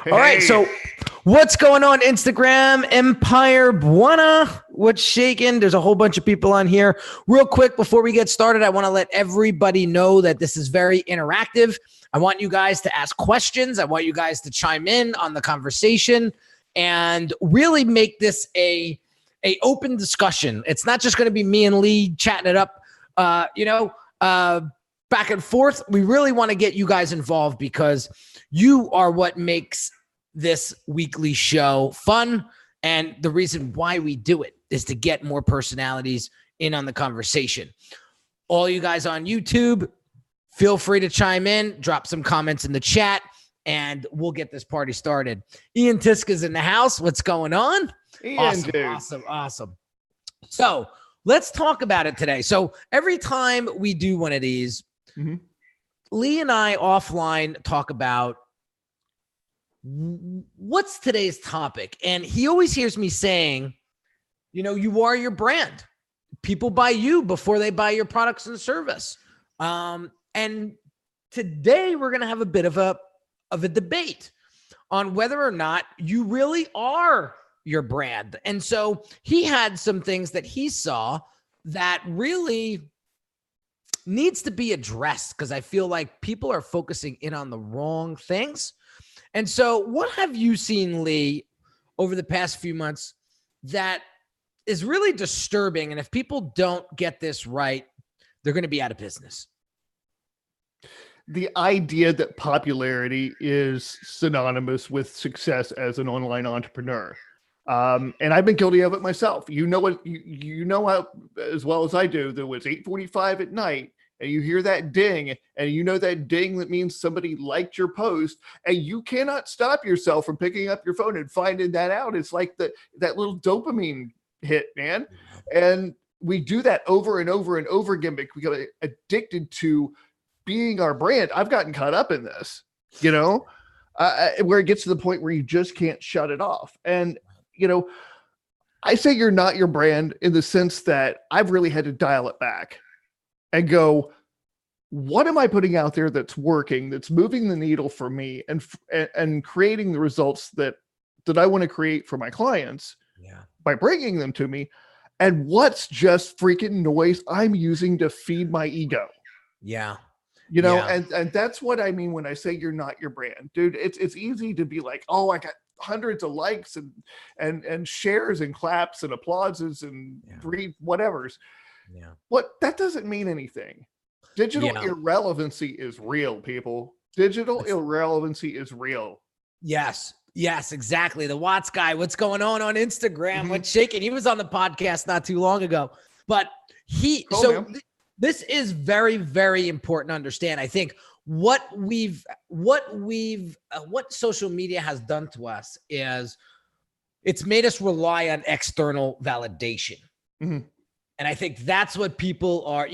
All right, so what's going on, Instagram Empire Buena? What's shaking? There's a whole bunch of people on here. Real quick, before we get started, I want to let everybody know that this is very interactive. I want you guys to ask questions. I want you guys to chime in on the conversation and really make this a open discussion. It's not just going to be me and Lee chatting it up, back and forth. We really want to get you guys involved because you are what makes this weekly show fun. And the reason why we do it is to get more personalities in on the conversation. All you guys on YouTube, feel free to chime in, drop some comments in the chat, and we'll get this party started. Ian Tiska's in the house. What's going on? Ian, Awesome. So let's talk about it today. So every time we do one of these, Lee and I offline talk about what's today's topic. And he always hears me saying, you are your brand. People buy you before they buy your products and service. And today we're going to have a bit of a debate on whether or not you really are your brand. And so he had some things that he saw that really needs to be addressed because I feel like people are focusing in on the wrong things. And so what have you seen, Lee, over the past few months that is really disturbing? And if people don't get this right, they're going to be out of business. The idea that popularity is synonymous with success as an online entrepreneur. And I've been guilty of it myself. You know how, as well as I do, that was 8:45 at night and you hear that ding and you know that ding that means somebody liked your post and you cannot stop yourself from picking up your phone and finding that out. It's like that little dopamine hit, man. And we do that over and over and over again because we get addicted to being our brand. I've gotten caught up in this, where it gets to the point where you just can't shut it off. And, I say you're not your brand in the sense that I've really had to dial it back and go, what am I putting out there that's working, that's moving the needle for me and creating the results that I want to create for my clients by bringing them to me? And what's just freaking noise I'm using to feed my ego? Yeah. And that's what I mean when I say you're not your brand, dude. It's easy to be like, oh, I got hundreds of likes and shares and claps and applauses and whatevers. Yeah. That doesn't mean anything. Digital irrelevancy is real, people. Digital irrelevancy is real. Yes, exactly. The Watts guy, what's going on Instagram? What's shaking? He was on the podcast not too long ago, but this is very, very important to understand. I think what social media has done to us is it's made us rely on external validation. And I think that's what people are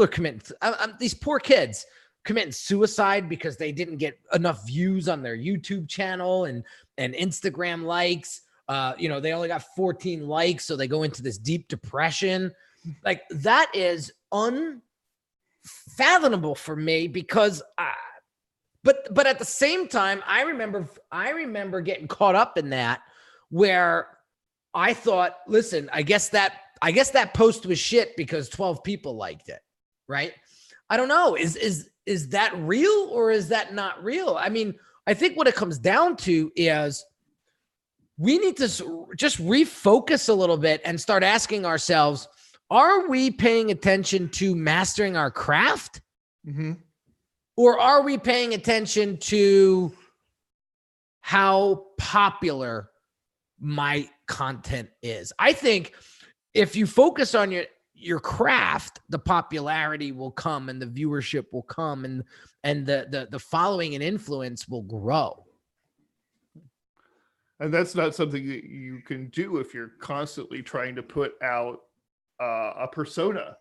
committing. These poor kids committing suicide because they didn't get enough views on their YouTube channel and Instagram likes. They only got 14 likes. So they go into this deep depression. Like that is unfathomable for me because but at the same time I remember getting caught up in that where I thought, listen, I guess that post was shit because 12 people liked it, right? I don't know. Is that real or is that not real? I mean, I think what it comes down to is we need to just refocus a little bit and start asking ourselves, are we paying attention to mastering our craft? Or are we paying attention to how popular my content is? I think if you focus on your craft, the popularity will come and the viewership will come and the following and influence will grow. And that's not something that you can do if you're constantly trying to put out a persona,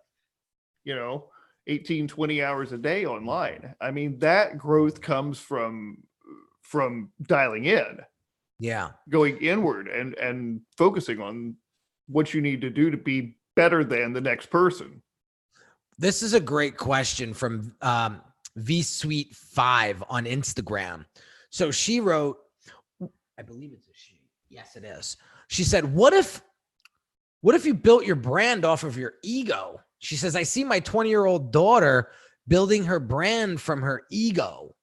18, 20 hours a day online. I mean, that growth comes from dialing in. Yeah. Going inward and focusing on what you need to do to be better than the next person. This is a great question from VSweet5 on Instagram. So she wrote, I believe it's a she. Yes, it is. She said, what if you built your brand off of your ego? She says, I see my 20-year-old daughter building her brand from her ego.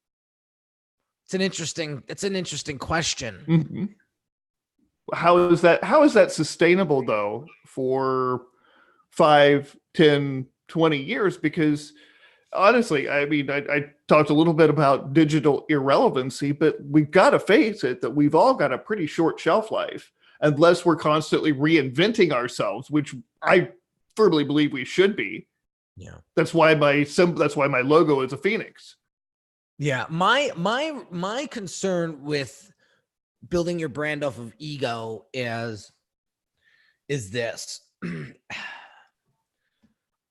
It's an interesting question. Mm-hmm. How is that sustainable though for 5, 10, 20 years? Because honestly, I mean, I talked a little bit about digital irrelevancy, but we've got to face it that we've all got a pretty short shelf life unless we're constantly reinventing ourselves, which I firmly believe we should be. Yeah. That's why my logo is a phoenix. Yeah. My concern with building your brand off of ego is this.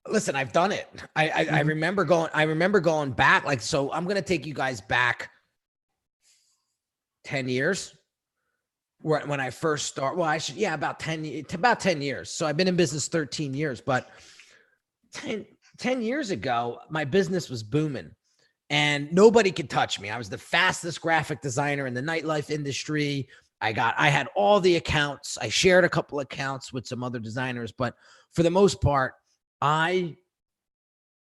Listen, I've done it. I remember going back. Like, so I'm going to take you guys back 10 years when I first started. Well, about 10 years. So I've been in business 13 years, but 10 years ago, my business was booming and nobody could touch me. I was the fastest graphic designer in the nightlife industry. I had all the accounts. I shared a couple accounts with some other designers, but for the most part, I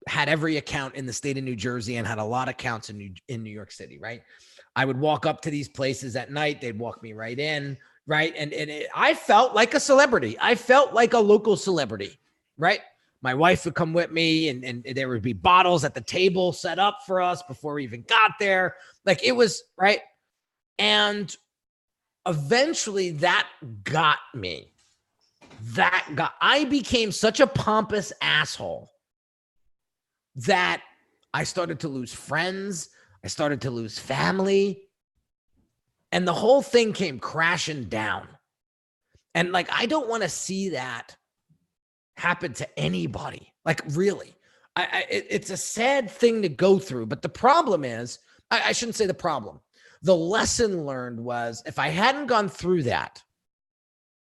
had every account in the state of New Jersey and had a lot of accounts in New York City, right? I would walk up to these places at night. They'd walk me right in, right? And I felt like a celebrity. I felt like a local celebrity, right? My wife would come with me and there would be bottles at the table set up for us before we even got there. Like, it was, right? And eventually that got me. I became such a pompous asshole that I started to lose friends. I started to lose family. And the whole thing came crashing down. And like, I don't want to see that happen to anybody. Like, really, it's a sad thing to go through. But the problem is, I shouldn't say the problem. The lesson learned was, if I hadn't gone through that,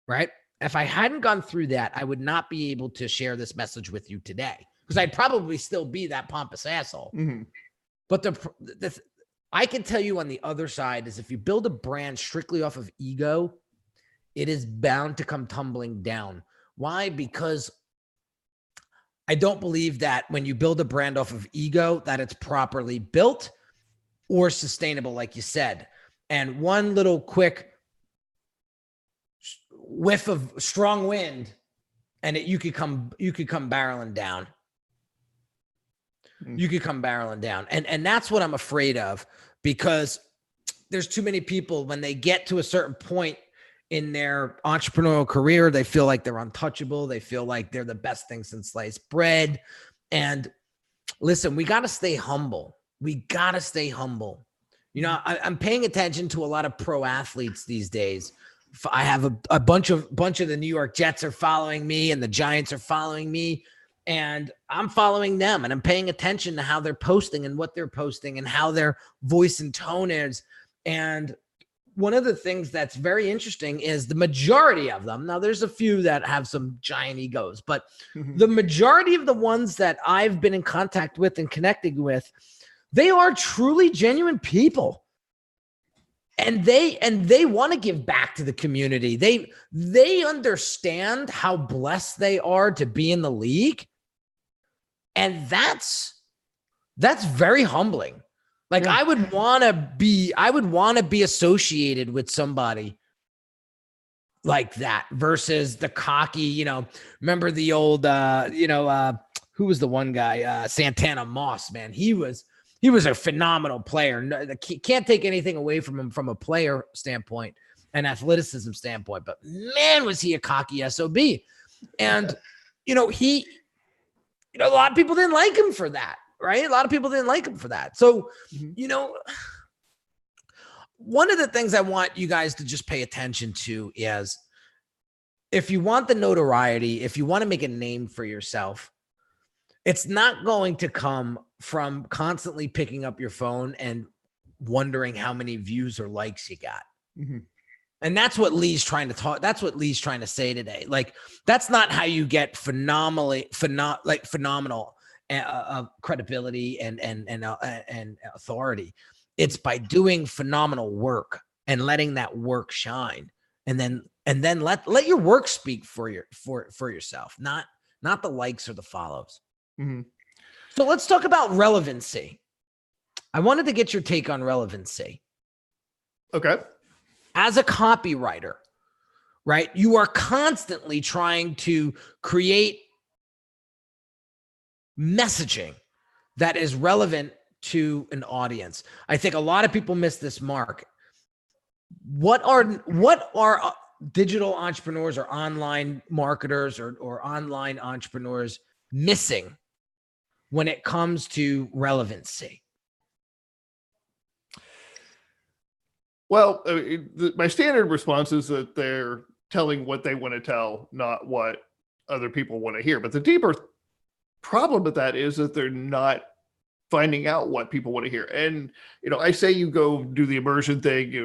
right? If I hadn't gone through that, I would not be able to share this message with you today, because I'd probably still be that pompous asshole. Mm-hmm. But I can tell you on the other side is, if you build a brand strictly off of ego, it is bound to come tumbling down. Why? Because I don't believe that when you build a brand off of ego, that it's properly built or sustainable, like you said. And one little quick whiff of strong wind, and you could come barreling down. You could come barreling down. And that's what I'm afraid of, because there's too many people, when they get to a certain point in their entrepreneurial career, they feel like they're untouchable. They feel like they're the best thing since sliced bread. And listen, we got to stay humble. We got to stay humble. You know, I'm paying attention to a lot of pro athletes these days. I have a bunch of the New York Jets are following me, and the Giants are following me, and I'm following them, and I'm paying attention to how they're posting and what they're posting and how their voice and tone is. And one of the things that's very interesting is the majority of them, now there's a few that have some giant egos, but the majority of the ones that I've been in contact with and connecting with, they are truly genuine people. And they want to give back to the community. They understand how blessed they are to be in the league. And that's very humbling. Like, I would want to be associated with somebody like that versus the cocky, remember the old, who was the one guy, Santana Moss, man. He was a phenomenal player. Can't take anything away from him from a player standpoint and athleticism standpoint, but man, was he a cocky SOB. And, a lot of people didn't like him for that. Right? A lot of people didn't like him for that. So, one of the things I want you guys to just pay attention to is, if you want the notoriety, if you want to make a name for yourself, it's not going to come from constantly picking up your phone and wondering how many views or likes you got. Mm-hmm. And that's what Lee's trying to talk. That's what Lee's trying to say today. Like, that's not how you get phenomenal credibility and authority. It's by doing phenomenal work and letting that work shine. And then let your work speak for yourself, not the likes or the follows. Mm-hmm. So let's talk about relevancy. I wanted to get your take on relevancy. Okay. As a copywriter, right? You are constantly trying to create messaging that is relevant to an audience. I think a lot of people miss this mark. What are digital entrepreneurs or online marketers or online entrepreneurs missing when it comes to relevancy? Well, my standard response is that they're telling what they want to tell, not what other people want to hear. But the deeper problem with that is that they're not finding out what people want to hear. And, I say you go do the immersion thing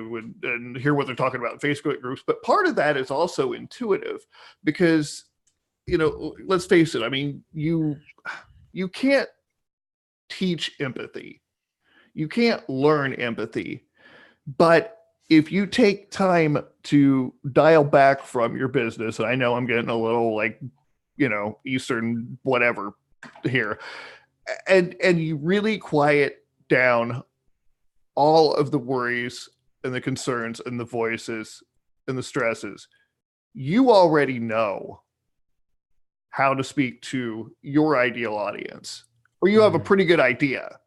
and hear what they're talking about in Facebook groups, but part of that is also intuitive because, let's face it. I mean, you can't teach empathy. You can't learn empathy. But if you take time to dial back from your business, and I know I'm getting a little Eastern whatever here, and you really quiet down all of the worries and the concerns and the voices and the stresses, you already know how to speak to your ideal audience, or you have a pretty good idea.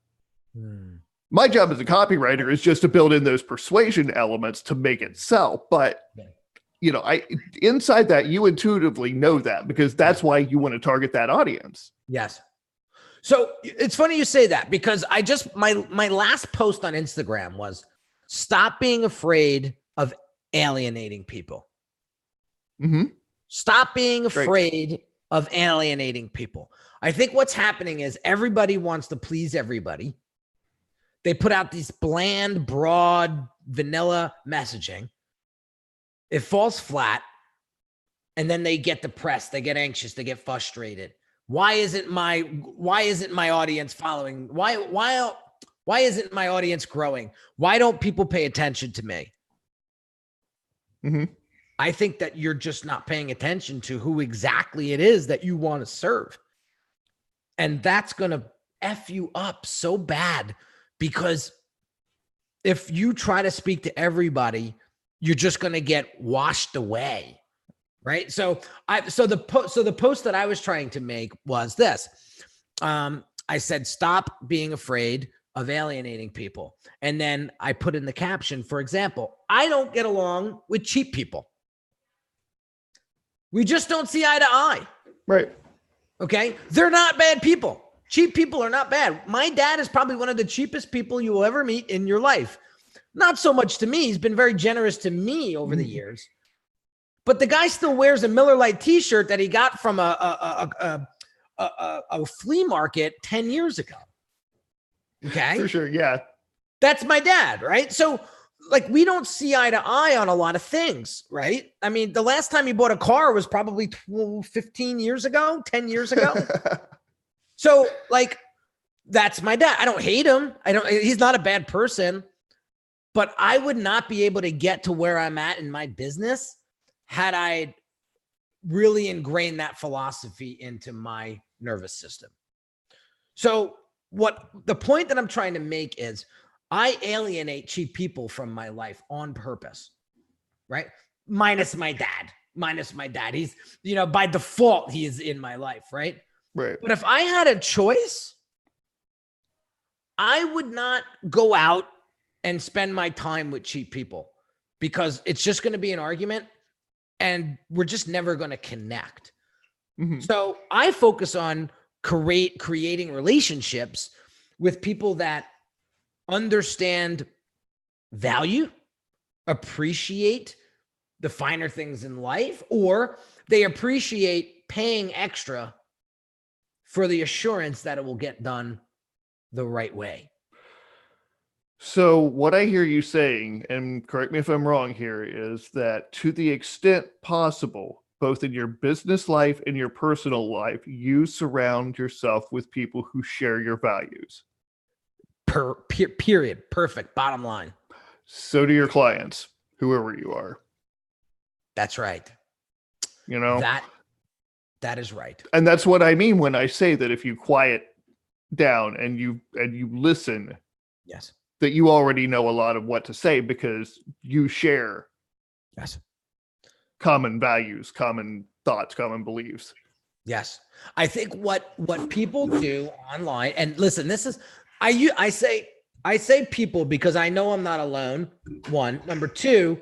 My job as a copywriter is just to build in those persuasion elements to make it sell. But, inside that, you intuitively know that because that's why you want to target that audience. Yes. So it's funny you say that because my last post on Instagram was stop being afraid of alienating people. Mm-hmm. Stop being afraid of alienating people. I think what's happening is everybody wants to please everybody. They put out these bland, broad, vanilla messaging. It falls flat. And then they get depressed. They get anxious. They get frustrated. Why isn't my audience following? Why isn't my audience growing? Why don't people pay attention to me? Mm-hmm. I think that you're just not paying attention to who exactly it is that you want to serve. And that's going to F you up so bad. Because if you try to speak to everybody, you're just going to get washed away, right? So the post that I was trying to make was this. I said, stop being afraid of alienating people. And then I put in the caption, for example, I don't get along with cheap people. We just don't see eye to eye. Right. Okay. They're not bad people. Cheap people are not bad. My dad is probably one of the cheapest people you will ever meet in your life. Not so much to me. He's been very generous to me over the years. But the guy still wears a Miller Lite t-shirt that he got from a flea market 10 years ago. Okay? For sure, yeah. That's my dad, right? So, we don't see eye to eye on a lot of things, right? I mean, the last time he bought a car was probably 15 years ago, 10 years ago. So that's my dad. I don't hate him. He's not a bad person, but I would not be able to get to where I'm at in my business had I really ingrained that philosophy into my nervous system. So the point that I'm trying to make is I alienate cheap people from my life on purpose, right? Minus my dad. He's, by default, he is in my life, right? Right. But if I had a choice, I would not go out and spend my time with cheap people because it's just going to be an argument and we're just never going to connect. Mm-hmm. So I focus on creating relationships with people that understand value, appreciate the finer things in life, or they appreciate paying extra for the assurance that it will get done the right way. So what I hear you saying, and correct me if I'm wrong here, is that to the extent possible, both in your business life and your personal life, you surround yourself with people who share your values. Period. Perfect. Bottom line. So do your clients, whoever you are. That's right. You know, that is right. And that's what I mean when I say that if you quiet down and you listen, Yes, that you already know a lot of what to say because you share yes, common values, common thoughts, common beliefs. yes. I think what people do online, and listen, this is I say people because I know I'm not alone. One, number two,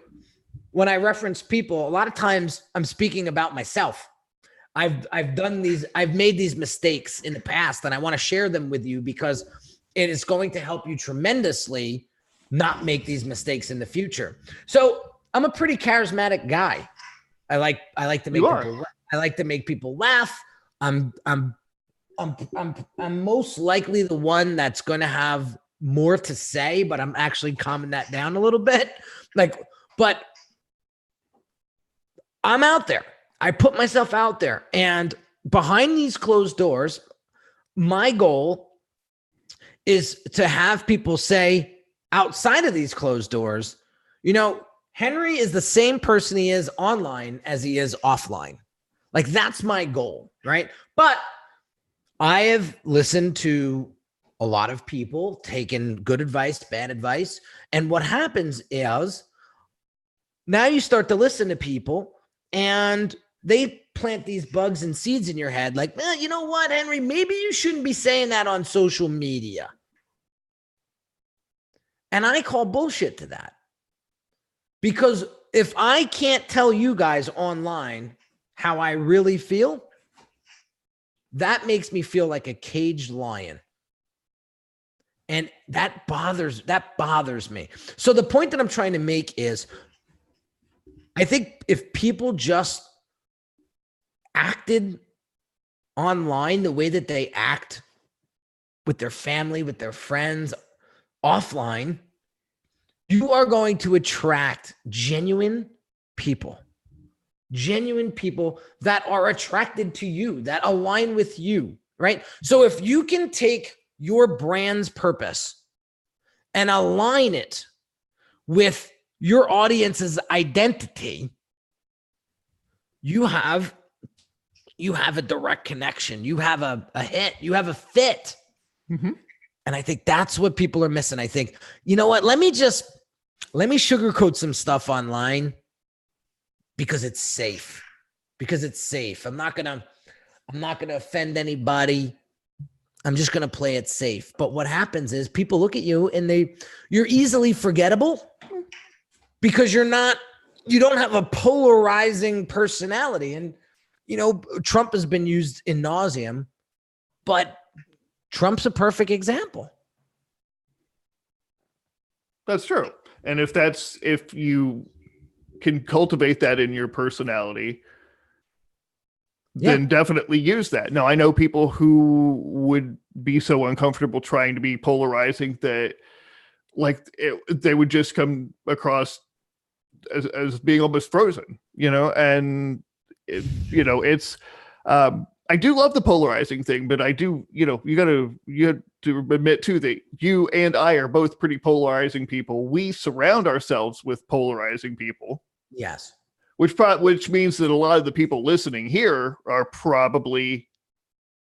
when I reference people, a lot of times I'm speaking about myself. I've made these mistakes in the past, and I want to share them with you because it is going to help you tremendously not make these mistakes in the future. So I'm a pretty charismatic guy. I like to make people laugh. I'm most likely the one that's going to have more to say, but I'm actually calming that down a little bit. But I'm out there. I put myself out there, and behind these closed doors, my goal is to have people say outside of these closed doors, Henry is the same person he is online as he is offline. Like, that's my goal, right? But I have listened to a lot of people, taken good advice, bad advice. And what happens is now you start to listen to people and they plant these bugs and seeds in your head. Like, well, you know what, Henry, maybe you shouldn't be saying that on social media. And I call bullshit to that. Because if I can't tell you guys online how I really feel, that makes me feel like a caged lion. And that bothers me. So the point that I'm trying to make is, I think if people just acted online the way that they act with their family, with their friends offline, you are going to attract genuine people that are attracted to you, that align with you, right? So if you can take your brand's purpose and align it with your audience's identity, you have a direct connection. You have a hit. You have a fit. Mm-hmm. And I think that's what people are missing. I think, you know what? Let me sugarcoat some stuff online because it's safe. I'm not gonna offend anybody. I'm just gonna play it safe. But what happens is people look at you and you're easily forgettable because you don't have a polarizing personality. And Trump has been used in nauseam, but Trump's a perfect example. That's true. And if you can cultivate that in your personality, then definitely use that. Now, I know people who would be so uncomfortable trying to be polarizing that they would just come across as being almost frozen, and it's I do love the polarizing thing, but I do, you have to admit too that you and I are both pretty polarizing people. We surround ourselves with polarizing people. Yes. Which means that a lot of the people listening here are probably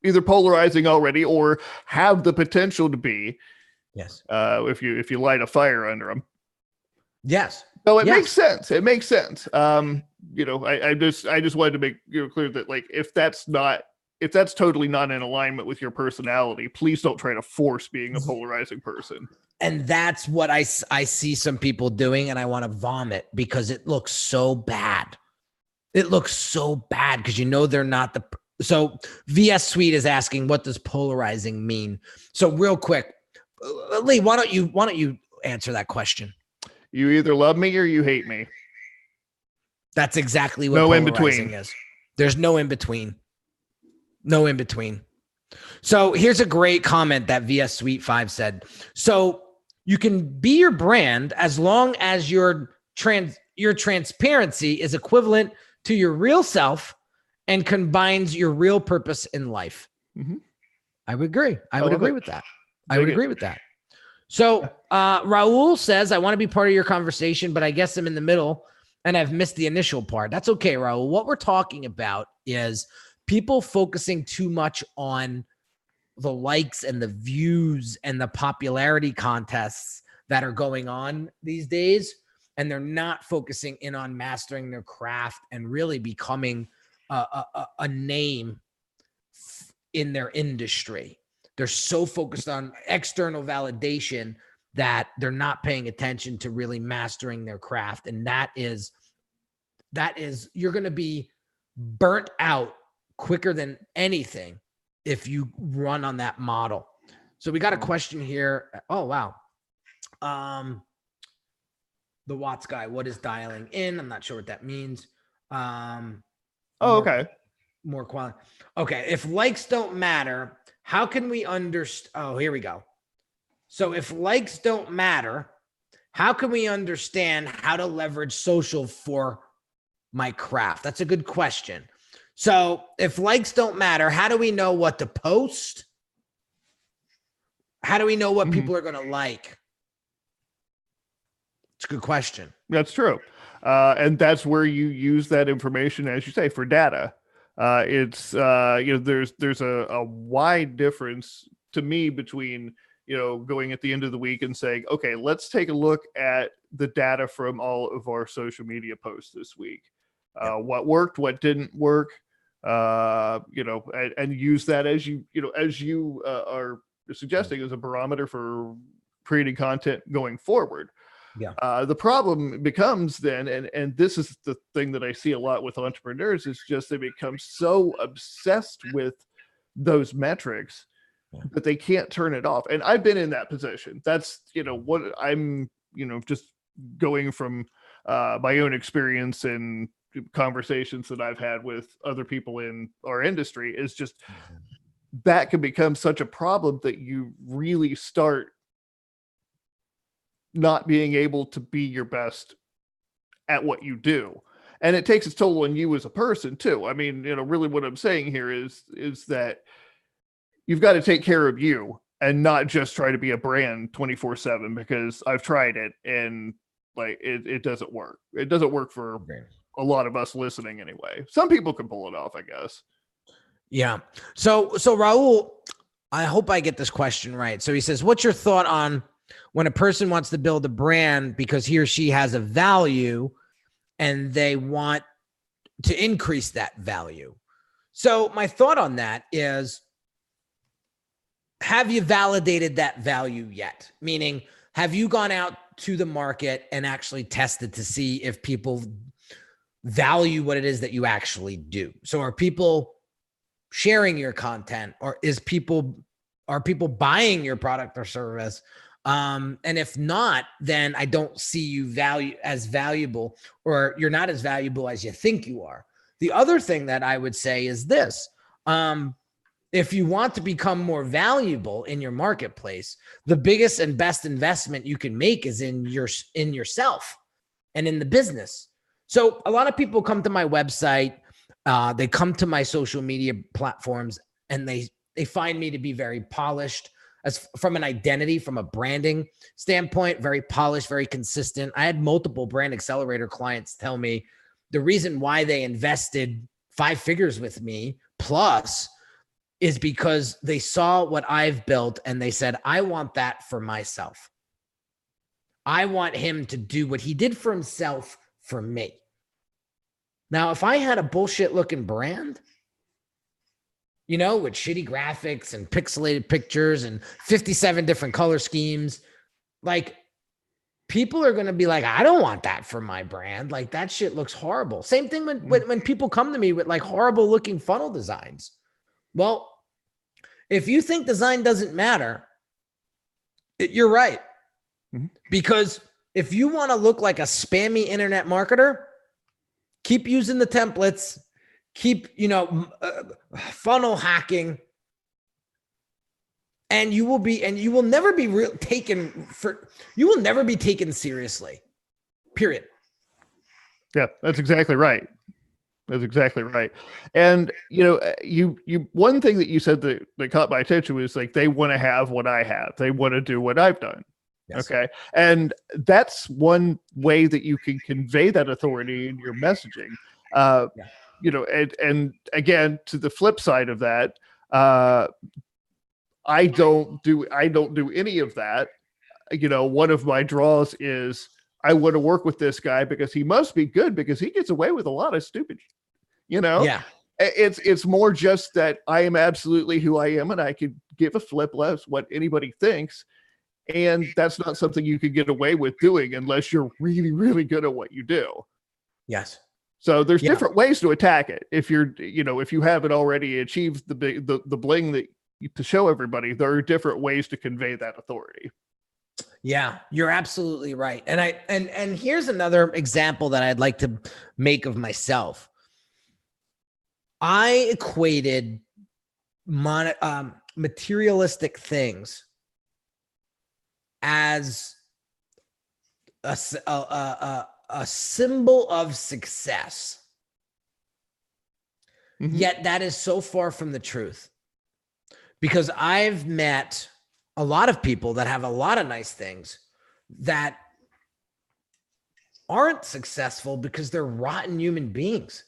either polarizing already or have the potential to be. Yes. If you light a fire under them. Yes. So it makes sense. It makes sense. I just wanted to make clear that, like, if that's totally not in alignment with your personality, please don't try to force being a polarizing person. And that's what I see some people doing, and I want to vomit because it looks so bad. It looks so bad because they're not the. So VS Sweet is asking, what does polarizing mean? So real quick, Lee, why don't you answer that question? You either love me or you hate me. That's exactly what polarizing is. There's no in between. No in between. So here's a great comment that VS Sweet 5 said. So you can be your brand as long as your transparency is equivalent to your real self and combines your real purpose in life. Mm-hmm. I would agree. I would agree with that. I would agree with that. So Raul says, I want to be part of your conversation, but I guess I'm in the middle and I've missed the initial part. That's okay, Raul. What we're talking about is people focusing too much on the likes and the views and the popularity contests that are going on these days. And they're not focusing in on mastering their craft and really becoming a name in their industry. They're so focused on external validation that they're not paying attention to really mastering their craft. And that is, you're going to be burnt out quicker than anything if you run on that model. So we got a question here. Oh, wow. The Watts guy, what is dialing in? I'm not sure what that means. Okay. More quality. Okay. If likes don't matter, how can we understand? Oh, here we go. So if likes don't matter, how can we understand how to leverage social for my craft? That's a good question. So if likes don't matter, how do we know what to post? How do we know what people are going to like? It's a good question. That's true. And that's where you use that information, as you say, for data. It's there's a wide difference to me between, going at the end of the week and saying, okay, let's take a look at the data from all of our social media posts this week. What worked, what didn't work, and use that as you are suggesting as a barometer for creating content going forward. Yeah. The problem becomes then, and this is the thing that I see a lot with entrepreneurs, is just they become so obsessed with those metrics that they can't turn it off. And I've been in that position. That's, what I'm, just going from my own experience and conversations that I've had with other people in our industry, is just that can become such a problem that you really start not being able to be your best at what you do. And it takes its toll on you as a person too. I mean, really what I'm saying here is that you've got to take care of you and not just try to be a brand 24/7, because I've tried it and it doesn't work. It doesn't work for a lot of us listening anyway. Some people can pull it off, I guess. Yeah. So Raul, I hope I get this question right. So he says, what's your thought on when a person wants to build a brand because he or she has a value and they want to increase that value? So my thought on that is, have you validated that value yet? Meaning, have you gone out to the market and actually tested to see if people value what it is that you actually do? So are people sharing your content, or are people buying your product or service? And if not, then I don't see you as valuable, or you're not as valuable as you think you are. The other thing that I would say is this. If you want to become more valuable in your marketplace, the biggest and best investment you can make is in yourself and in the business. So a lot of people come to my website, they come to my social media platforms, and they find me to be very polished, as from an identity, from a branding standpoint, very polished, very consistent. I had multiple brand accelerator clients tell me the reason why they invested 5 figures with me plus is because they saw what I've built and they said, I want that for myself. I want him to do what he did for himself for me. Now, if I had a bullshit looking brand, with shitty graphics and pixelated pictures and 57 different color schemes, people are going to be like, I don't want that for my brand. That shit looks horrible. Same thing when people come to me with horrible looking funnel designs. Well, if you think design doesn't matter, you're right. Mm-hmm. Because if you want to look like a spammy internet marketer, keep using the templates, keep, funnel hacking, and you will never be taken seriously. Period. Yeah, that's exactly right. That's exactly right. And, you one thing that you said that caught my attention was they want to have what I have. They want to do what I've done. Yes. Okay. And that's one way that you can convey that authority in your messaging. Yeah. And again, to the flip side of that, I don't do any of that. One of my draws is I want to work with this guy because he must be good because he gets away with a lot of stupid, Yeah. It's more just that I am absolutely who I am and I could give a flip less what anybody thinks. And that's not something you could get away with doing unless you're really, really good at what you do. Yes. So there's Yeah. different ways to attack it. If if you haven't already achieved the bling that to show everybody, there are different ways to convey that authority. Yeah, you're absolutely right. And here's another example that I'd like to make of myself. I equated materialistic things as a symbol of success. Mm-hmm. Yet that is so far from the truth, because I've met a lot of people that have a lot of nice things that aren't successful because they're rotten human beings,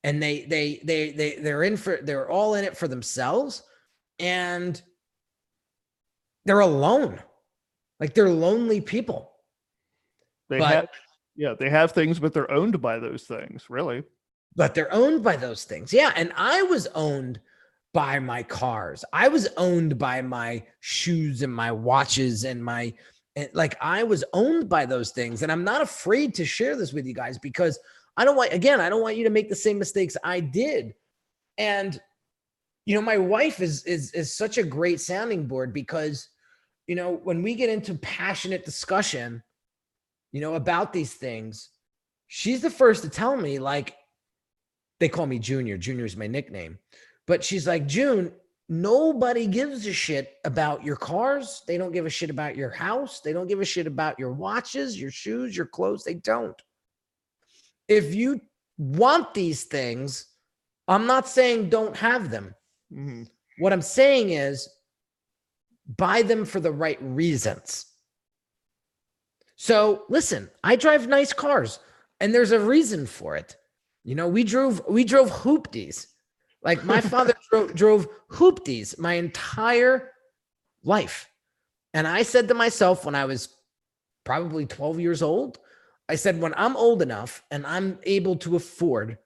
and they're all in it for themselves, and they're alone. Like, they're lonely people. They have things, but they're owned by those things, really. But they're owned by those things. Yeah. And I was owned by my cars. I was owned by my shoes and my watches and I was owned by those things. And I'm not afraid to share this with you guys because I don't want you to make the same mistakes I did. And, my wife is such a great sounding board because, when we get into passionate discussion, about these things, she's the first to tell me, like, they call me Junior. Junior is my nickname. But she's like, June, nobody gives a shit about your cars. They don't give a shit about your house. They don't give a shit about your watches, your shoes, your clothes. They don't. If you want these things, I'm not saying don't have them. Mm-hmm. What I'm saying is buy them for the right reasons. So listen, I drive nice cars and there's a reason for it. We drove hoopties. Like, my father drove hoopties my entire life. And I said to myself when I was probably 12 years old, I said, when I'm old enough and I'm able to afford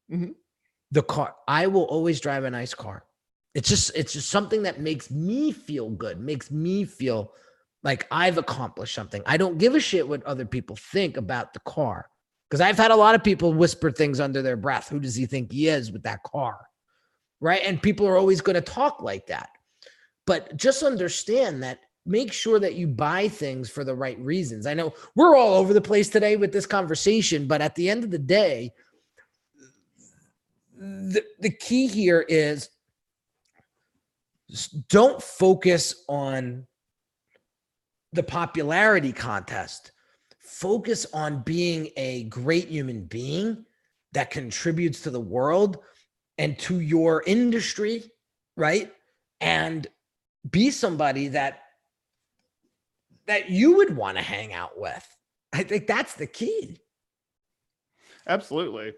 the car, I will always drive a nice car. It's just something that makes me feel good, makes me feel like I've accomplished something. I don't give a shit what other people think about the car. Because I've had a lot of people whisper things under their breath. Who does he think he is with that car? Right? And people are always going to talk like that. But just understand that, make sure that you buy things for the right reasons. I know we're all over the place today with this conversation, but at the end of the day, the key here is don't focus on the popularity contest. Focus on being a great human being that contributes to the world and to your industry, right? And be somebody that you would want to hang out with. I think that's the key. Absolutely.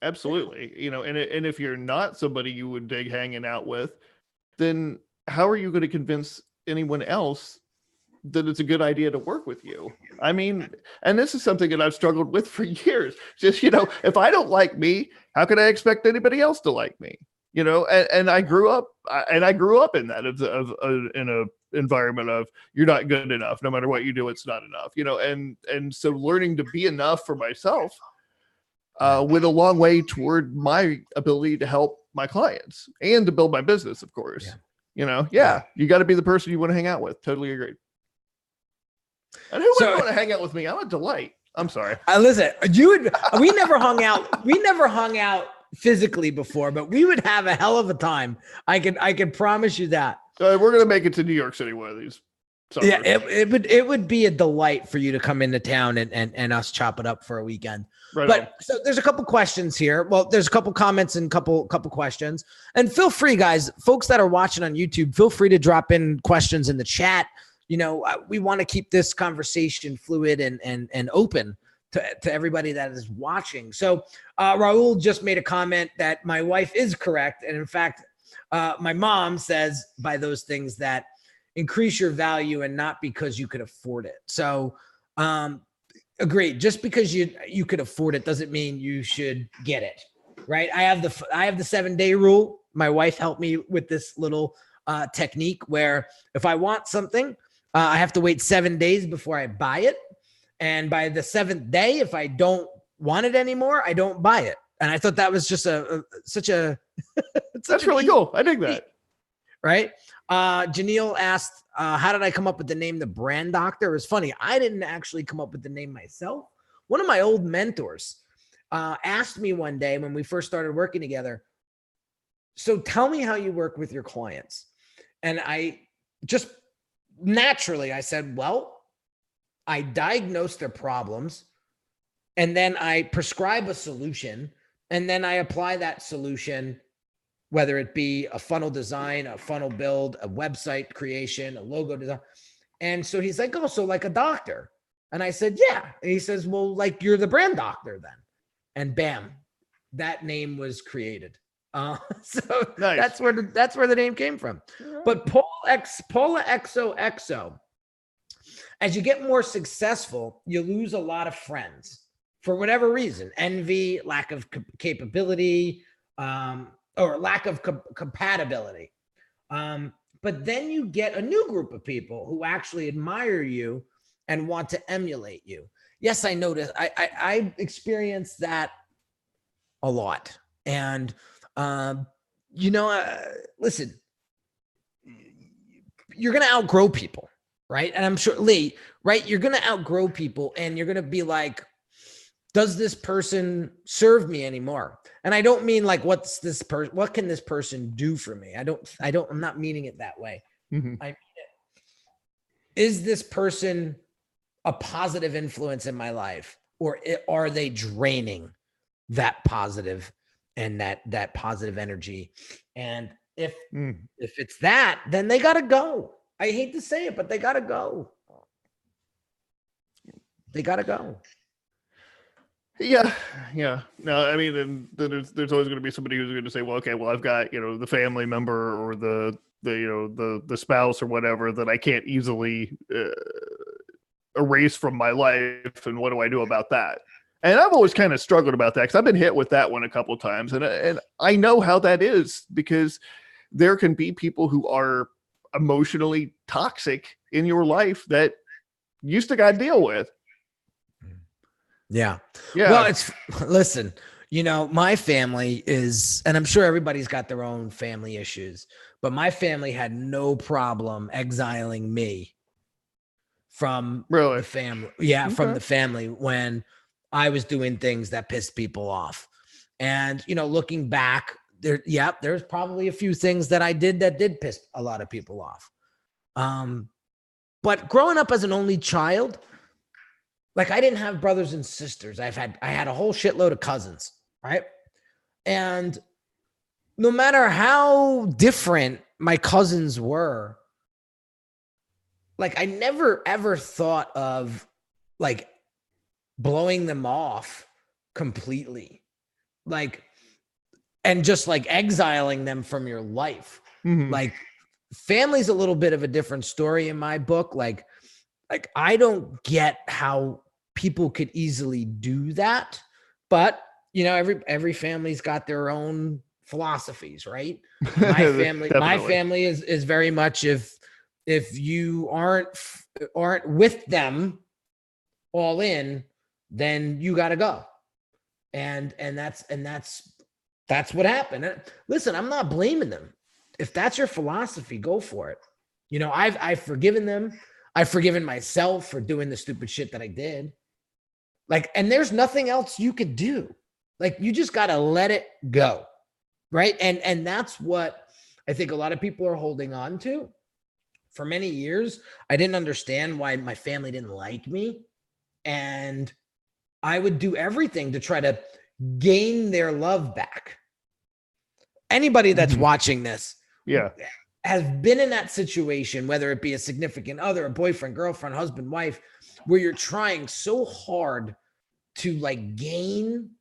Absolutely. And if you're not somebody you would dig hanging out with, then how are you going to convince anyone else that it's a good idea to work with you? I mean, and this is something that I've struggled with for years. Just, if I don't like me, how can I expect anybody else to like me? And I grew up in that in a environment of, you're not good enough. No matter what you do, it's not enough, and so learning to be enough for myself went a long way toward my ability to help my clients and to build my business, of course. You got to be the person you want to hang out with. Totally agree. And who wouldn't want to hang out with me? I'm a delight. I'm sorry. Listen, we never hung out. We never hung out physically before, but we would have a hell of a time. I can promise you that. We're going to make it to New York City one of these summers. Yeah, it would be a delight for you to come into town and us chop it up for a weekend. Right. But so there's a couple questions here. Well, there's a couple comments and couple questions. And feel free, guys, folks that are watching on YouTube, feel free to drop in questions in the chat. we want to keep this conversation fluid and open to everybody that is watching. So Raul just made a comment that my wife is correct. And in fact, my mom says by those things that increase your value and not because you could afford it. So agreed. Just because you could afford it doesn't mean you should get it. Right. I have the 7-day rule. My wife helped me with this little technique where if I want something, I have to wait 7 days before I buy it. And by the 7th day, if I don't want it anymore, I don't buy it. And I thought that was just such a that's really cool. I dig that. Right. Janelle asked, how did I come up with the name The Brand Doctor? It was funny. I didn't actually come up with the name myself. One of my old mentors asked me one day when we first started working together, so tell me how you work with your clients. And I just naturally, I said, well, I diagnose their problems and then I prescribe a solution and then I apply that solution, whether it be a funnel design, a funnel build, a website creation, a logo design. And so he's like, oh, so like a doctor. And I said, yeah. And he says, well, like you're the brand doctor then. And bam, that name was created. So nice. That's where the name came from. Right. But Paula XOXO, as you get more successful, you lose a lot of friends for whatever reason, envy, lack of capability, or lack of compatibility. But then you get a new group of people who actually admire you and want to emulate you. Yes, I noticed. I experienced that a lot. And, listen, you're going to outgrow people, right? And I'm sure, Lee, right? You're going to outgrow people and you're going to be like, does this person serve me anymore? And I don't mean like, what can this person do for me? I'm not meaning it that way. Mm-hmm. I mean is this person a positive influence in my life, or are they draining that positive and that positive energy? And if it's that, then they got to go. I hate to say it, but they got to go. They got to go. Yeah. No, I mean, and there's always going to be somebody who's going to say, well, okay, well, I've got, the family member or the spouse or whatever that I can't easily erase from my life. And what do I do about that? And I've always kind of struggled about that because I've been hit with that one a couple of times. And I know how that is because there can be people who are emotionally toxic in your life that you still got to deal with. Yeah. Well, listen, my family is, and I'm sure everybody's got their own family issues, but my family had no problem exiling me from the family. Yeah. Okay. From the family when I was doing things that pissed people off. And, looking back there's probably a few things that I did that did piss a lot of people off. But growing up as an only child, like I didn't have brothers and sisters. I had a whole shitload of cousins, right? And no matter how different my cousins were, like I never ever thought of like blowing them off completely. Like, and just like exiling them from your life. Mm-hmm. Like family's a little bit of a different story in my book. Like I don't get how people could easily do that, but every family's got their own philosophies, right? My family is very much if you aren't with them all in, then you got to go. And that's what happened. And listen, I'm not blaming them. If that's your philosophy, go for it. I've forgiven them. I've forgiven myself for doing the stupid shit that I did. Like, and there's nothing else you could do. Like, you just got to let it go. Right. And that's what I think a lot of people are holding on to. For many years, I didn't understand why my family didn't like me. And I would do everything to try to gain their love back. Anybody that's watching this. Yeah. has been in that situation, whether it be a significant other, a boyfriend, girlfriend, husband, wife, where you're trying so hard to like gain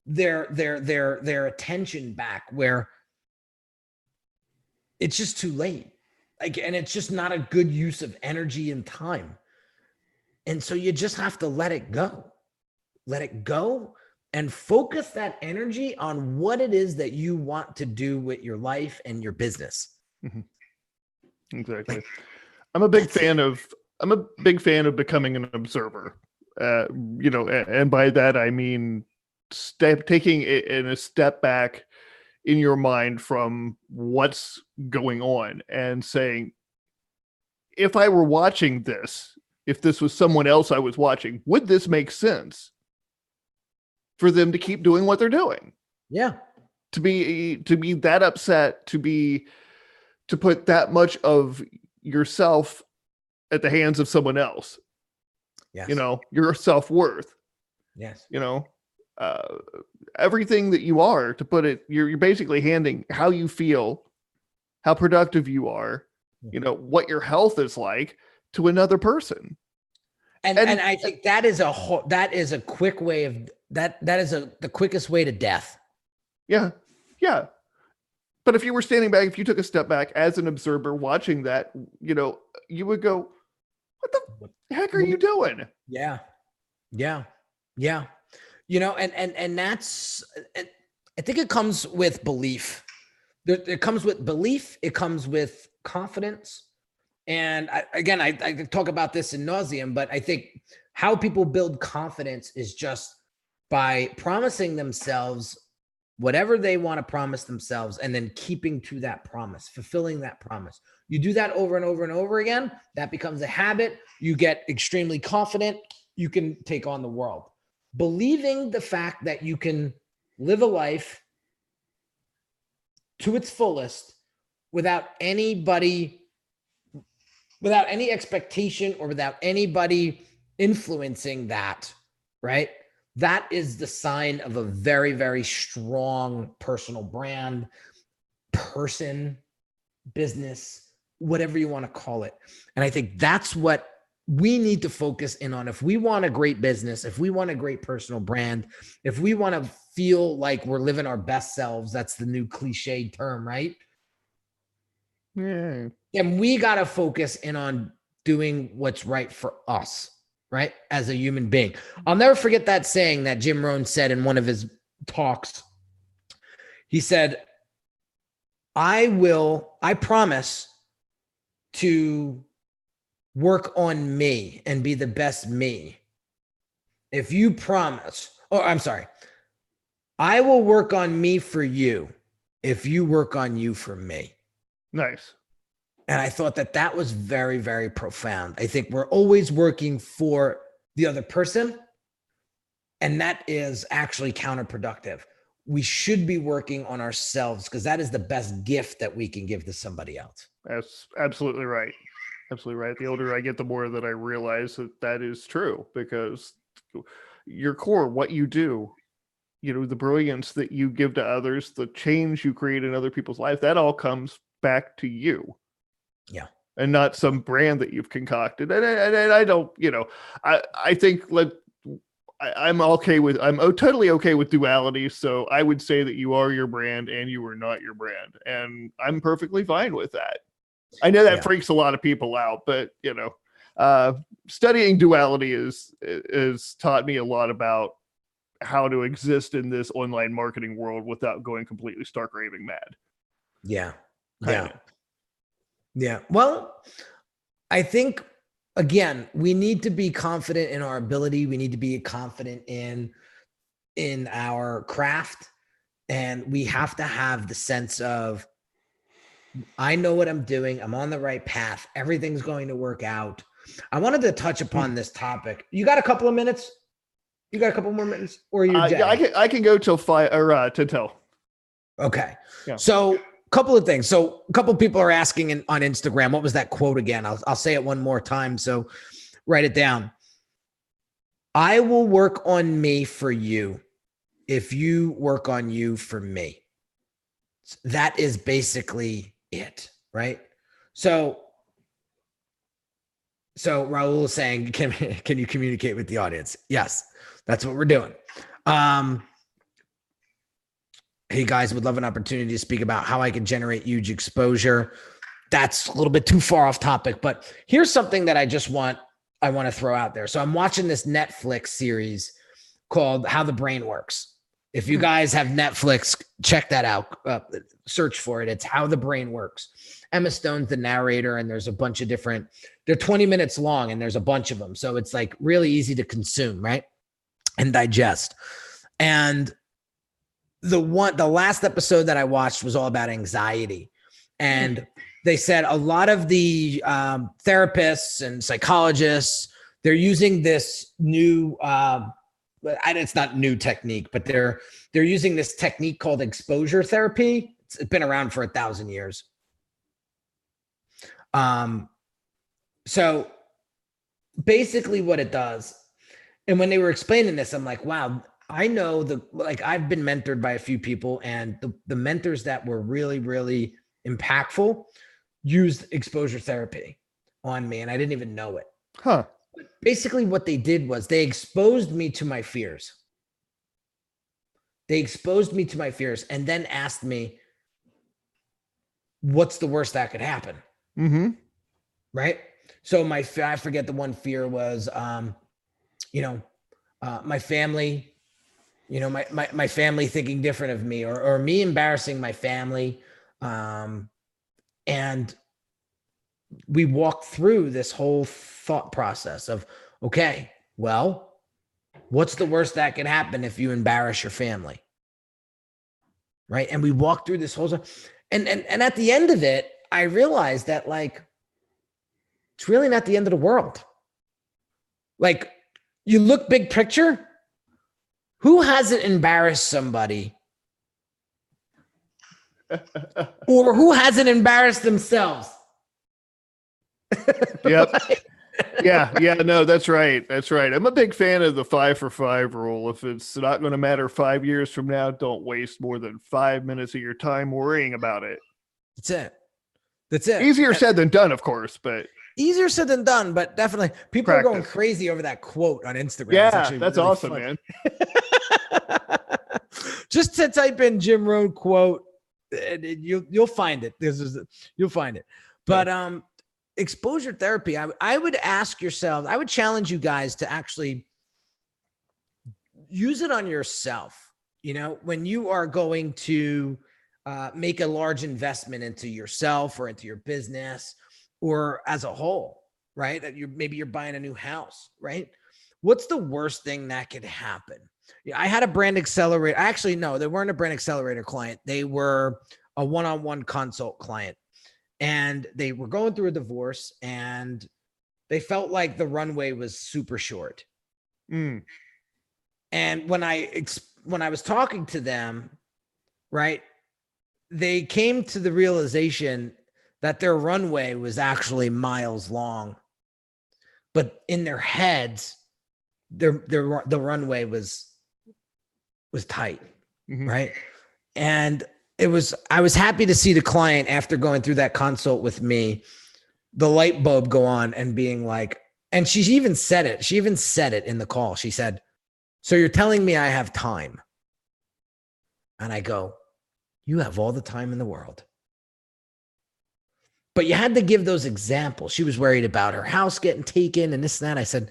their attention back, where it's just too late. Like, and it's just not a good use of energy and time. And so you just have to let it go. Let it go and focus that energy on what it is that you want to do with your life and your business. Mm-hmm. Exactly. I'm a big fan of becoming an observer. And by that I mean taking a step back in your mind from what's going on and saying, if I were watching this, if this was someone else I was watching, would this make sense for them to keep doing what they're doing? Yeah. To be that upset, to put that much of yourself at the hands of someone else. Yes. Your self-worth. Yes. Everything that you are, to put it, you're basically handing how you feel, how productive you are, what your health is like to another person. And I think that is a quick way of that is the quickest way to death. Yeah. Yeah. But if you were standing back, if you took a step back as an observer watching that, you would go, what the heck are you doing? Yeah. Yeah. Yeah. And that's, I think it comes with belief. It comes with belief. It comes with confidence. And I talk about this in nauseam, but I think how people build confidence is just by promising themselves whatever they want to promise themselves and then keeping to that promise, fulfilling that promise. You do that over and over and over again. That becomes a habit. You get extremely confident. You can take on the world. Believing the fact that you can live a life to its fullest without any expectation or without anybody influencing that, right? That is the sign of a very, very strong personal brand, person, business, whatever you want to call it. And I think that's what we need to focus in on. If we want a great business, if we want a great personal brand, if we want to feel like we're living our best selves, that's the new cliche term, right? Yeah. And we got to focus in on doing what's right for us, right? As a human being. I'll never forget that saying that Jim Rohn said in one of his talks. He said, I promise to work on me and be the best me. If you promise, I will work on me for you if you work on you for me. Nice. And I thought that was very, very profound. I think we're always working for the other person, and that is actually counterproductive. We should be working on ourselves because that is the best gift that we can give to somebody else. That's absolutely right. Absolutely right. The older I get, the more that I realize that is true, because your core, what you do, the brilliance that you give to others, the change you create in other people's lives, that all comes back to you. Yeah. And not some brand that you've concocted. And I don't, I think I'm totally okay with duality. So I would say that you are your brand and you are not your brand. And I'm perfectly fine with that. I know that freaks a lot of people out, but studying duality is taught me a lot about how to exist in this online marketing world without going completely stark raving mad. Yeah. Yeah. Yeah. Well, I think, again, we need to be confident in our ability. We need to be confident in our craft. And we have to have the sense of, I know what I'm doing. I'm on the right path. Everything's going to work out. I wanted to touch upon this topic. You got a couple of minutes? You got a couple more minutes? Or you're I can go till 5 or to tell. Okay. Yeah. So, couple of things. So a couple of people are asking on Instagram, what was that quote again? I'll say it one more time. So write it down. I will work on me for you if you work on you for me. That is basically it, right? So Raul is saying, can you communicate with the audience? Yes, that's what we're doing. Hey guys, would love an opportunity to speak about how I can generate huge exposure. That's a little bit too far off topic, but here's something that I want to throw out there. So I'm watching this Netflix series called How the Brain Works. If you guys have Netflix, check that out. Search for it. It's How the Brain Works. Emma Stone's the narrator, and there's a bunch of different, they're 20 minutes long, and there's a bunch of them. So it's like really easy to consume, right? And digest. And the last episode that I watched was all about anxiety. And they said a lot of the therapists and psychologists, they're using this new, it's not new technique, but they're using this technique called exposure therapy. It's been around for 1,000 years. So basically what it does, and when they were explaining this, I'm like, wow, I know I've been mentored by a few people, and the mentors that were really, really impactful used exposure therapy on me, and I didn't even know it. Huh. Basically what they did was they exposed me to my fears. And then asked me, what's the worst that could happen? Mm-hmm. Right? So I forget, the one fear was, my family, my family thinking different of me, or me embarrassing my family. And we walked through this whole thought process of, okay, well, what's the worst that could happen if you embarrass your family? Right. And we walked through this whole, and at the end of it, I realized that it's really not the end of the world. Like, you look big picture, who hasn't embarrassed somebody or who hasn't embarrassed themselves? Yep. Yeah. No, that's right. I'm a big fan of the 5 for 5 rule. If it's not going to matter 5 years from now, don't waste more than 5 minutes of your time worrying about it. That's it. Easier said than done, of course, but easier said than done, but definitely people are going crazy over that quote on Instagram. Yeah, that's really awesome, man. Just to type in Jim Rohn quote, you'll find it. You'll find it. But exposure therapy, I would ask yourself, I would challenge you guys to actually use it on yourself. When you are going to make a large investment into yourself or into your business or as a whole, right? Maybe you're buying a new house, right? What's the worst thing that could happen? I had a brand accelerator. Actually, no, they weren't a brand accelerator client. They were a one-on-one consult client. And they were going through a divorce, and they felt like the runway was super short. And when I was talking to them, right, they came to the realization that their runway was actually miles long, but in their heads, the runway was tight, right? And I was happy to see the client, after going through that consult with me, the light bulb go on and being like, and she even said it. She even said it in the call. She said, "So you're telling me I have time?" And I go, "You have all the time in the world." But you had to give those examples. She was worried about her house getting taken and this and that. I said,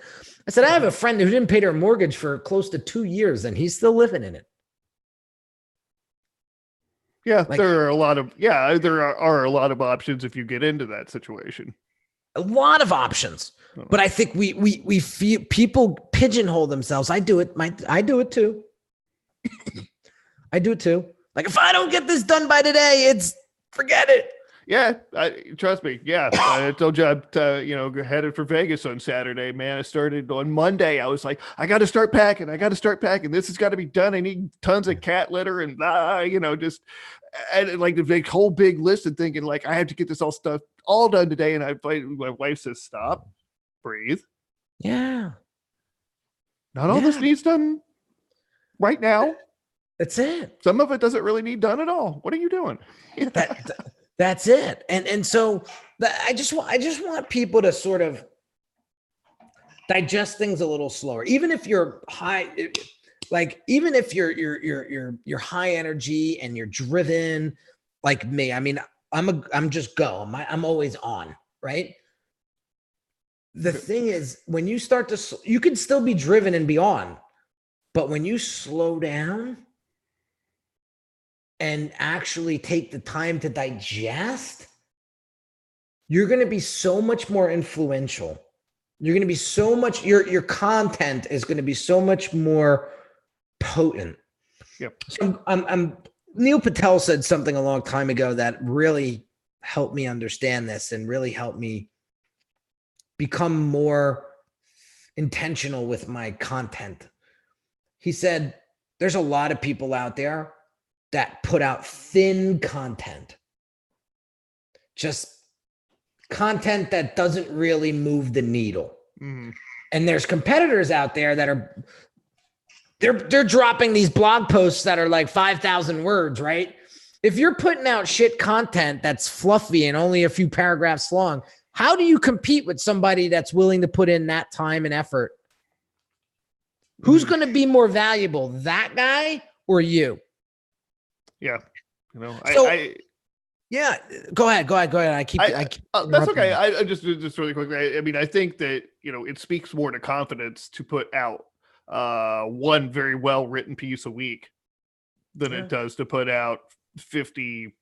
I have a friend who didn't pay their mortgage for close to 2 years, and he's still living in it. Yeah, there are a lot of options if you get into that situation. A lot of options. But I think we feel people pigeonhole themselves. I do it. I do it too. I do it too. Like, if I don't get this done by today, forget it. Yeah, trust me. Yeah, I told you I'm headed for Vegas on Saturday, man. I started on Monday. I was like, I got to start packing. This has got to be done. I need tons of cat litter and like the big whole big list, and thinking like, I have to get this all done today. And my wife says, "Stop, breathe." Yeah. Not all this needs done right now. That's it. Some of it doesn't really need done at all. What are you doing? That's it. And so I just want people to sort of digest things a little slower. Even if you're high, like even if you're high energy and you're driven like me. I mean, I'm just go. I'm always on, right? The thing is, when you start to, you can still be driven and be on, but when you slow down and actually take the time to digest, you're going to be so much more influential. You're going to be so much, your content is going to be so much more potent. Yep. So I'm Neil Patel said something a long time ago that really helped me understand this and really helped me become more intentional with my content. He said, there's a lot of people out there that put out thin content, just content that doesn't really move the needle. Mm-hmm. And there's competitors out there that are, they're dropping these blog posts that are like 5,000 words, right? If you're putting out shit content that's fluffy and only a few paragraphs long, how do you compete with somebody that's willing to put in that time and effort? Who's going to be more valuable, that guy or you? Yeah. You know, yeah, go ahead. That's okay. I just really quickly. I mean, I think that, you know, it speaks more to confidence to put out one very well written piece a week than it does to put out 50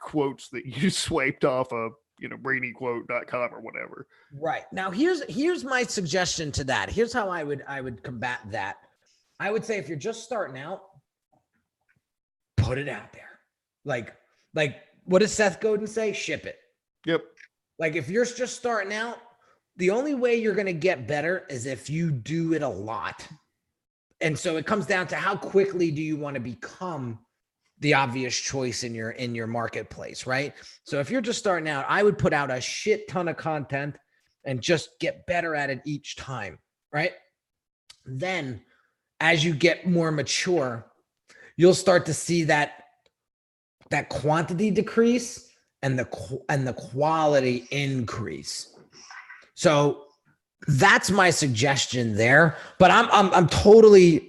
quotes that you swiped off of, you know, brainyquote.com or whatever. Right. Now here's my suggestion to that. Here's how I would combat that. I would say if you're just starting out, put it out there. Like what does Seth Godin say? Ship it. Yep. Like if you're just starting out, the only way you're going to get better is if you do it a lot. And so it comes down to how quickly do you want to become the obvious choice in your marketplace, right? So if you're just starting out, I would put out a shit ton of content and just get better at it each time, right? Then as you get more mature, you'll start to see that quantity decrease and the quality increase. So that's my suggestion there. But I'm totally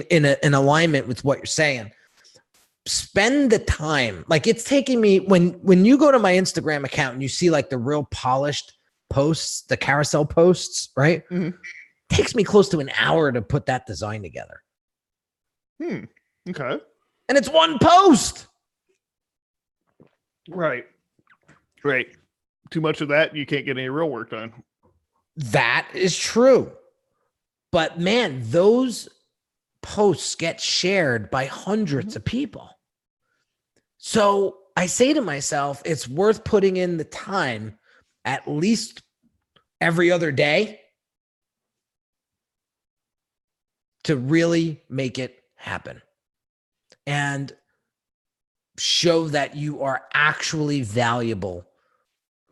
in alignment with what you're saying. Spend the time. Like it's taking me when you go to my Instagram account and you see like the real polished posts, the carousel posts, right? Mm-hmm. It takes me close to an hour to put that design together. Okay. And it's one post. Right. Too much of that, you can't get any real work done. That is true. But man, those posts get shared by hundreds of people. So I say to myself, it's worth putting in the time at least every other day to really make it happen and show that you are actually valuable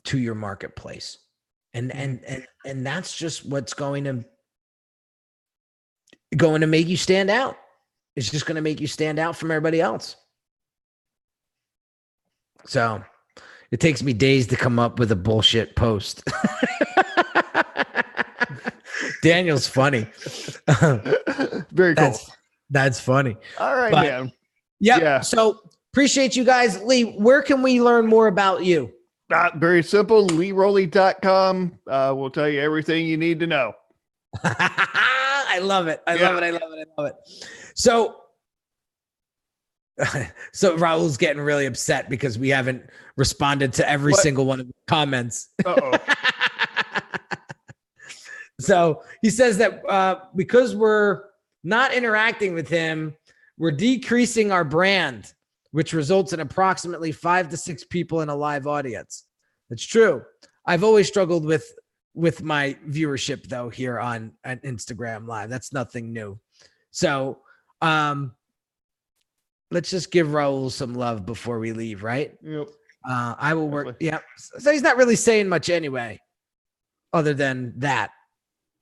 to your marketplace. And that's just what's going to make you stand out. It's just going to make you stand out from everybody else. So it takes me days to come up with a bullshit post. Daniel's funny. Very cool. That's funny. All right, man. Yeah. So appreciate you guys. Lee, where can we learn more about you? Very simple. LeeRowley.com. We'll tell you everything you need to know. I love it. I love it. So Raul's getting really upset because we haven't responded to every single one of the comments. Uh-oh. So he says that because we're not interacting with him, we're decreasing our brand, which results in approximately 5 to 6 people in a live audience. That's true. I've always struggled with my viewership though here on Instagram Live. That's nothing new. So let's just give Raul some love before we leave, right? Yep. I will work. Yeah. So he's not really saying much anyway, other than that.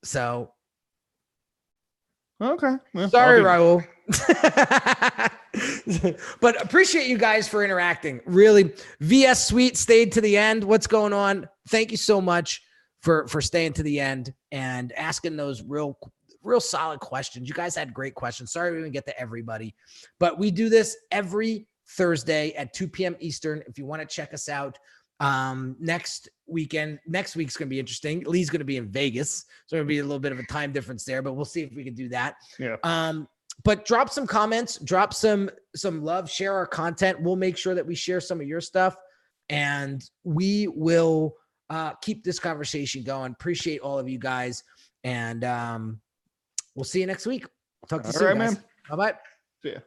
So okay. Well, sorry, Raul. But appreciate you guys for interacting. Really, VS Sweet stayed to the end. What's going on? Thank you so much for staying to the end and asking those real solid questions. You guys had great questions. Sorry we didn't get to everybody, but we do this every Thursday at 2 p.m. Eastern. If you want to check us out, next week's going to be interesting. Lee's going to be in Vegas, so there'll be a little bit of a time difference there, but we'll see if we can do that. Yeah. But drop some comments, drop some love, share our content. We'll make sure that we share some of your stuff, and we will keep this conversation going. Appreciate all of you guys, and we'll see you next week. Talk to you soon, guys. Bye-bye. See ya.